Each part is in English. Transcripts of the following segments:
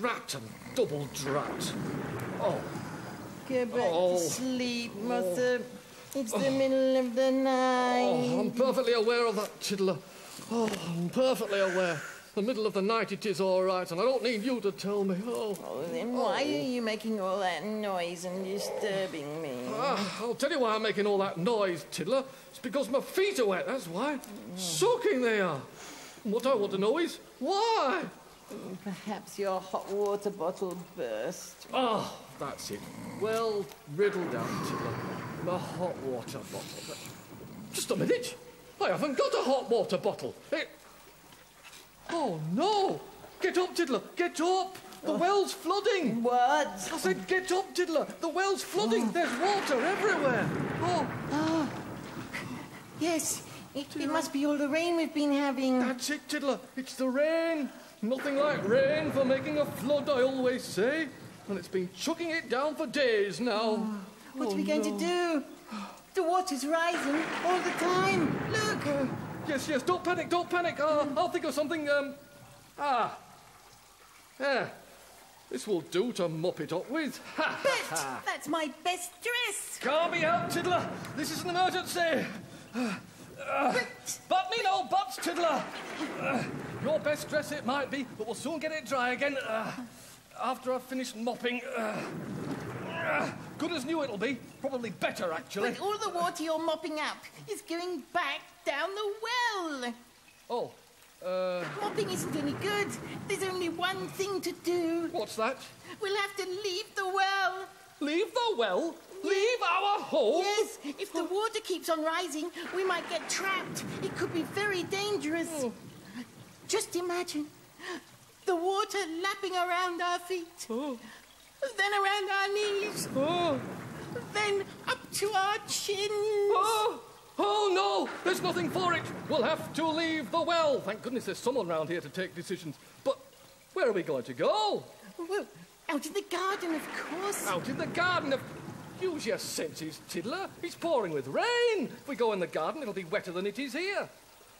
drat and double drat. Oh. Go back to sleep, Mossop. It's the middle of the night. Oh, I'm perfectly aware of that, Tiddler. Oh, I'm perfectly aware. The middle of the night it is all right, and I don't need you to tell me. Oh, then why are you making all that noise and disturbing me? I'll tell you why I'm making all that noise, Tiddler. It's because my feet are wet, that's why. Soaking they are. And what I want to know is, why? Perhaps your hot water bottle burst. Oh, that's it. Well riddled out, Tiddler. My hot water bottle. Just a minute. I haven't got a hot water bottle. Oh, no! Get up, Tiddler! Get up! The well's flooding! What? I said, get up, Tiddler! The well's flooding! There's water everywhere! Oh! Yes, it must be all the rain we've been having. That's it, Tiddler! It's the rain! Nothing like rain for making a flood, I always say. And it's been chucking it down for days now. What are we going to do? The water's rising all the time. Look! Yes, don't panic, don't panic. I'll think of something, There. This will do to mop it up with. But that's my best dress. Can't be helped, Tiddler. This is an emergency. But me no buts, Tiddler. Your best dress it might be, but we'll soon get it dry again. After I've finished mopping. Good as new it'll be. Probably better, actually. But all the water you're mopping up is going back down the well. Oh, Mopping isn't any good. There's only one thing to do. What's that? We'll have to leave the well. Leave the well? Leave our home? Yes, if the water keeps on rising, we might get trapped. It could be very dangerous. Just imagine the water lapping around our feet, then around our knees, then up to our chins. Oh, no! There's nothing for it! We'll have to leave the well! Thank goodness there's someone round here to take decisions. But where are we going to go? Well, out in the garden, of course. Out in the garden of... Use your senses, Tiddler. It's pouring with rain. If we go in the garden, it'll be wetter than it is here.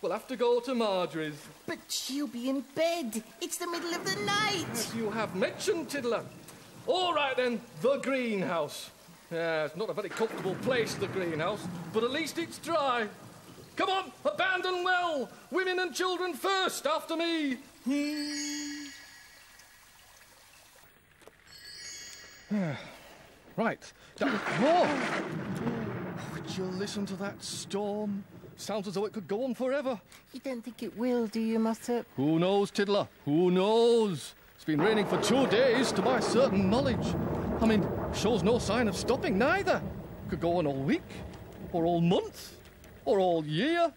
We'll have to go to Marjorie's. But she'll be in bed. It's the middle of the night. As you have mentioned, Tiddler. All right, then, the greenhouse. Yeah, it's not a very comfortable place, the greenhouse, but at least it's dry. Come on, abandon well. Women and children first, after me. Right. Would you listen to that storm? Sounds as though it could go on forever. You don't think it will, do you, Mossop? Who knows, Tiddler? Who knows? It's been raining for 2 days, to my certain knowledge. I mean, shows no sign of stopping, neither. Could go on all week, or all month, or all year.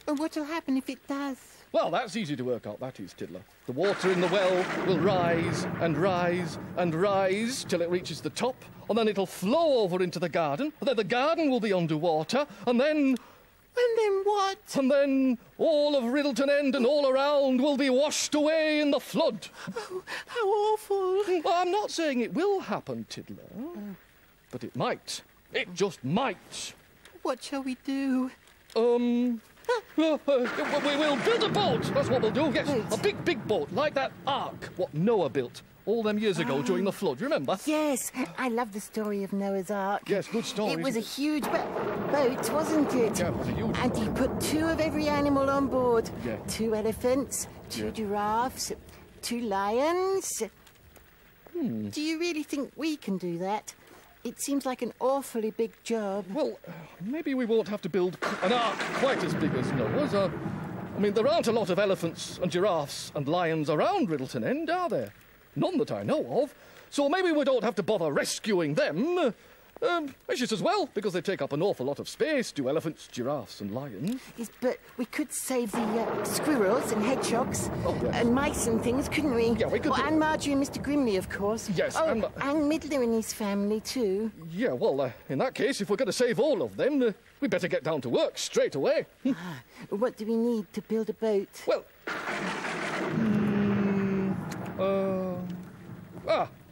And what'll happen if it does? Well, that's easy to work out, that is, Tiddler. The water in the well will rise and rise and rise till it reaches the top, and then it'll flow over into the garden, and then the garden will be underwater, and then... And then what? And then all of Riddleton End and all around will be washed away in the flood. Oh, how awful. Well, I'm not saying it will happen, Tiddler, but it might. It just might. What shall we do? We will build a boat. That's what we'll do, yes. A big, big boat, like that ark what Noah built all them years ago during the flood, remember? Yes, I love the story of Noah's Ark. Yes, good story. It was a huge boat, wasn't it? Yeah, it was a huge And he put 2 of every animal on board. Yeah. 2 elephants, 2 giraffes, 2 lions. Do you really think we can do that? It seems like an awfully big job. Well, maybe we won't have to build an ark quite as big as Noah's. I mean, there aren't a lot of elephants and giraffes and lions around Riddleton End, are there? None that I know of. So maybe we don't have to bother rescuing them. It's just as well, because they take up an awful lot of space, do elephants, giraffes and lions. Yes, but we could save the squirrels and hedgehogs and mice and things, couldn't we? Yeah, we could. And Marjorie and Mr. Grimley, of course. Yes, and Middler and his family, too. Yeah, well, in that case, if we're going to save all of them, we'd better get down to work straight away. What do we need to build a boat? Well,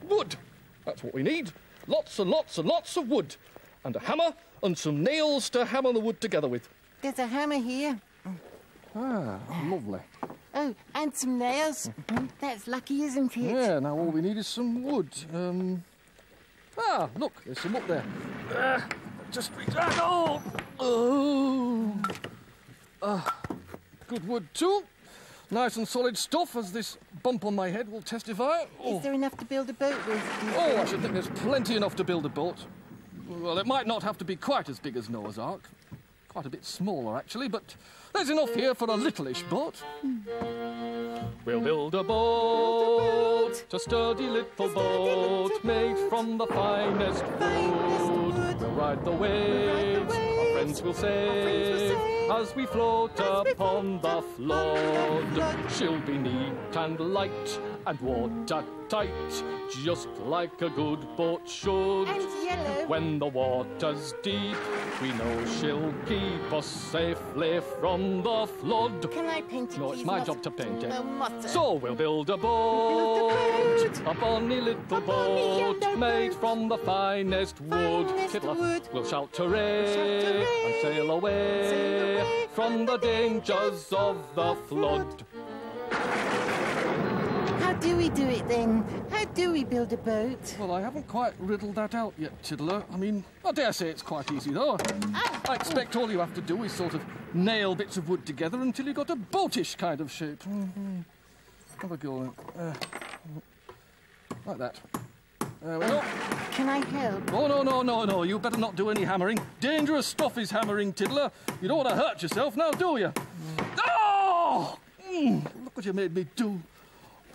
wood. That's what we need. Lots and lots and lots of wood. And a hammer and some nails to hammer the wood together with. There's a hammer here. Ah, lovely. Oh, and some nails. That's lucky, isn't it? Yeah, now all we need is some wood. Look, there's some up there. Just reach out. Good wood too. Nice and solid stuff, as this bump on my head will testify. Is there enough to build a boat with? Oh, I should think there's plenty enough to build a boat. Well, it might not have to be quite as big as Noah's Ark. Quite a bit smaller, actually, but there's enough here for a littleish boat. We'll build a boat, a sturdy little boat, made from the finest wood. We'll ride the waves, our friends will save, as we float upon the flood. She'll be neat and light and watertight, just like a good boat should. And yellow. When the water's deep, we know she'll keep us safely from the flood. Can I paint it? No, it's please, my Mossop? job to paint it. Oh, Mossop. So we'll build a boat, a bonny little boat, made from the finest wood. Tiddler, we'll shout hooray and sail away from the dangers of the flood. How do we do it then? How do we build a boat? Well, I haven't quite riddled that out yet, Tiddler. I mean, I dare say it's quite easy, though. I expect all you have to do is sort of nail bits of wood together until you've got a boatish kind of shape. Have a go. Like that. There we go. Can I help? Oh, no. You better not do any hammering. Dangerous stuff is hammering, Tiddler. You don't want to hurt yourself now, do you? Oh! Look what you made me do.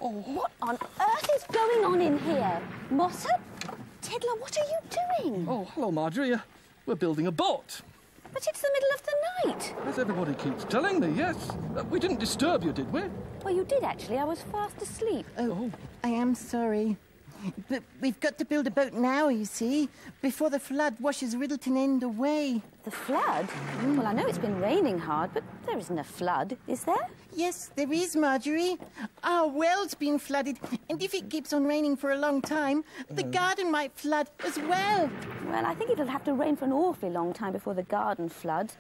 Oh. What on earth is going on in here? Mossop? Tiddler, what are you doing? Oh, hello, Marjorie. We're building a boat. But it's the middle of the night. As everybody keeps telling me, yes. We didn't disturb you, did we? Well, you did, actually. I was fast asleep. Oh, I am sorry. But we've got to build a boat now, you see, before the flood washes Riddleton End away. The flood? Well, I know it's been raining hard, but there isn't a flood, is there? Yes, there is, Marjorie. Our well's been flooded, and if it keeps on raining for a long time, the garden might flood as well. Well, I think it'll have to rain for an awfully long time before the garden floods.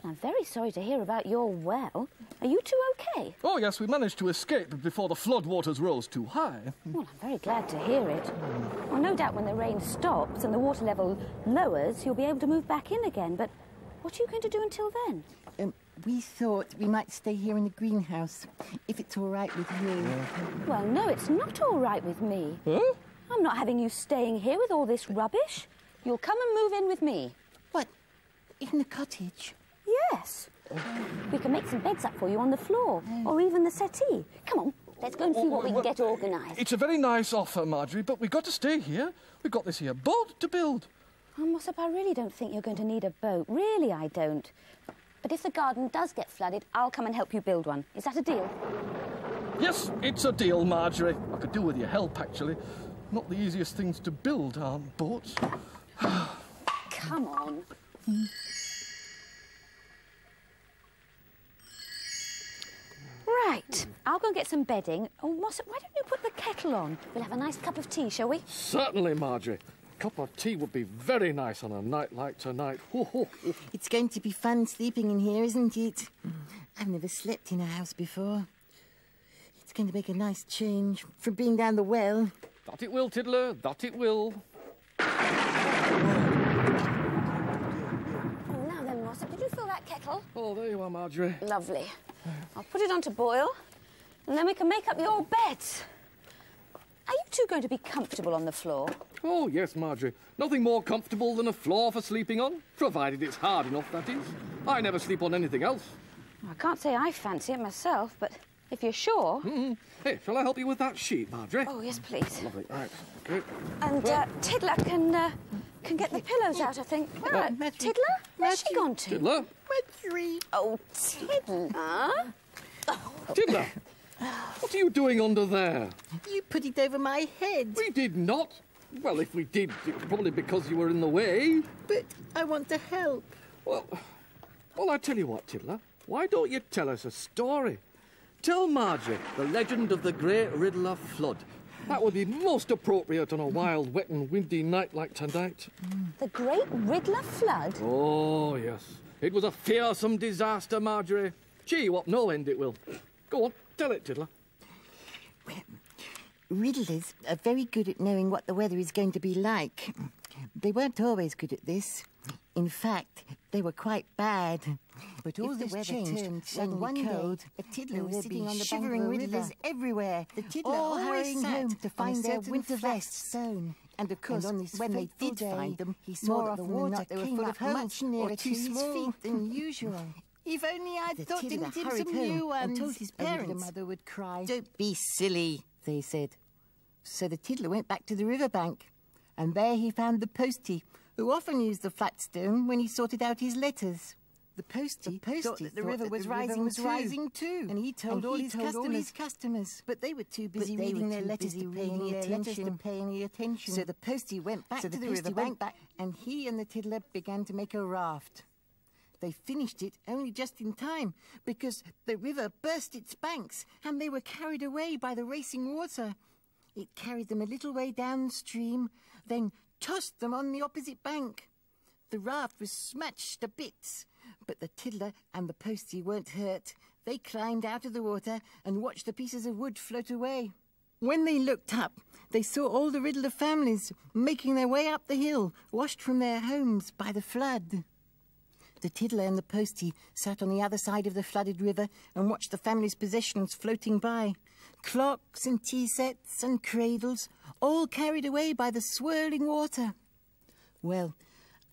I'm very sorry to hear about your well. Are you two okay? Oh, yes, we managed to escape before the floodwaters rose too high. Well, I'm very glad to hear it. Well, no doubt when the rain stops and the water level lowers, you'll be able to move back in again. But what are you going to do until then? We thought we might stay here in the greenhouse, if it's all right with you. Well, no, it's not all right with me. Huh? I'm not having you staying here with all this rubbish. You'll come and move in with me. What? In the cottage? Yes. We can make some beds up for you on the floor, or even the settee. Come on, let's go and see what we can get organised. It's a very nice offer, Marjorie, but we've got to stay here. We've got this here boat to build. Oh, Mossop, I really don't think you're going to need a boat. Really, I don't. But if the garden does get flooded, I'll come and help you build one. Is that a deal? Yes, it's a deal, Marjorie. I could do with your help, actually. Not the easiest things to build, aren't boats? Come on. Right, I'll go and get some bedding. Oh, Mossop, why don't you put the kettle on? We'll have a nice cup of tea, shall we? Certainly, Marjorie. A cup of tea would be very nice on a night like tonight. It's going to be fun sleeping in here, isn't it? I've never slept in a house before. It's going to make a nice change from being down the well. That it will, Tiddler, that it will. Oh, now then, Mossop, did you fill that kettle? Oh, there you are, Marjorie. Lovely. I'll put it on to boil, and then we can make up your beds. Are you two going to be comfortable on the floor? Oh, yes, Marjorie. Nothing more comfortable than a floor for sleeping on, provided it's hard enough, that is. I never sleep on anything else. I can't say I fancy it myself, but if you're sure... Hey, shall I help you with that sheet, Marjorie? Oh, yes, please. Lovely, right, okay. And Tiddler can get the pillows out, I think. Where are Tiddler? Where's she gone to? Tiddler? Marjorie. Oh, Tiddler. Tiddler, what are you doing under there? You put it over my head. We did not. Well, if we did, it was probably because you were in the way. But I want to help. Well, I tell you what, Tiddler. Why don't you tell us a story? Tell Marjorie the legend of the Great Riddler Flood. That would be most appropriate on a wild, wet and windy night like tonight. The Great Riddler Flood? Oh, yes. It was a fearsome disaster, Marjorie. Gee, what no end it will. Go on, Tell it, Tiddler. Riddlers are very good at knowing what the weather is going to be like. They weren't always good at this. In fact, they were quite bad. But all this changed when one day a tiddler was sitting on the shivering riddlers everywhere. The tiddler all hurrying home to find their winter vests sewn. And of course, when they did find them, he saw that the water they were full of holes much nearer to his feet than usual. If only I'd thought to knit him some new ones, and told his parents. The mother would cry. Don't be silly, they said. So the tiddler went back to the riverbank, and there he found the postie, who often used the flat stone when he sorted out his letters. The postie thought that the river was rising too, and he told all his customers. But they were too busy reading their letters to pay any attention. So the postie went back to the riverbank, and he and the tiddler began to make a raft. They finished it only just in time, because the river burst its banks, and they were carried away by the racing water. It carried them a little way downstream, then tossed them on the opposite bank. The raft was smashed to bits, but the tiddler and the postie weren't hurt. They climbed out of the water and watched the pieces of wood float away. When they looked up, they saw all the Riddler families making their way up the hill, washed from their homes by the flood. The tiddler and the postie sat on the other side of the flooded river and watched the family's possessions floating by. Clocks and tea sets and cradles, all carried away by the swirling water. Well,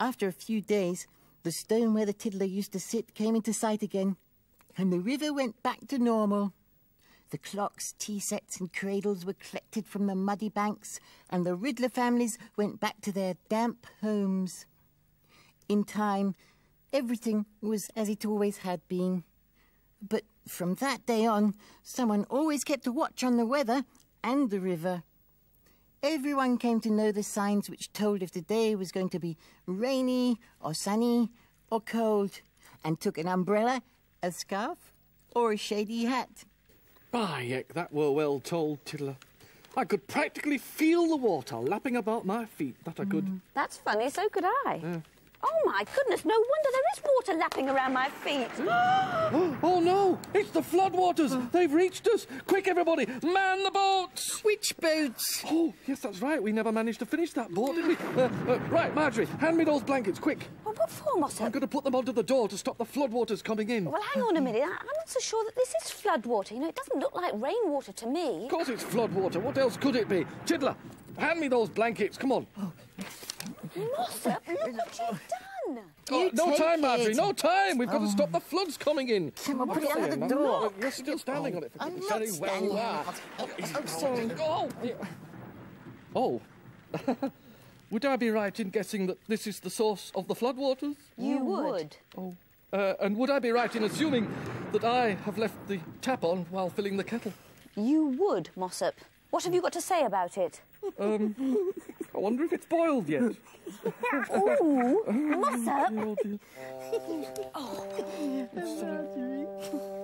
after a few days, the stone where the tiddler used to sit came into sight again, and the river went back to normal. The clocks, tea sets and cradles were collected from the muddy banks, and the Riddler families went back to their damp homes. In time, everything was as it always had been. But from that day on, someone always kept a watch on the weather and the river. Everyone came to know the signs which told if the day was going to be rainy or sunny or cold, and took an umbrella, a scarf, or a shady hat. By heck, that were well told, Tiddler. I could practically feel the water lapping about my feet, that I could. That's funny, so could I. Oh, my goodness, no wonder there is water lapping around my feet. Oh, no! It's the floodwaters! They've reached us! Quick, everybody! Man the boats! Which boats? Oh, yes, that's right. We never managed to finish that boat, did we? Right, Marjorie, hand me those blankets, quick. Well, what for, Mossop? I'm going to put them onto the door to stop the floodwaters coming in. Well, hang on a minute. I'm not so sure that this is floodwater. You know, it doesn't look like rainwater to me. Of course it's floodwater. What else could it be? Tiddler, hand me those blankets. Come on. Mossop, look what you've done. Oh, no time, Marjorie, no time. We've got to stop the floods coming in. Come on, put it under the door. You're still standing on it. I'm not Very standing well. on it. I'm sorry. Oh. Would I be right in guessing that this is the source of the floodwaters? You would. Oh. And would I be right in assuming that I have left the tap on while filling the kettle? You would, Mossop. What have you got to say about it? I wonder if it's boiled yet. Ooh, Mossop. Oh, dear. Oh.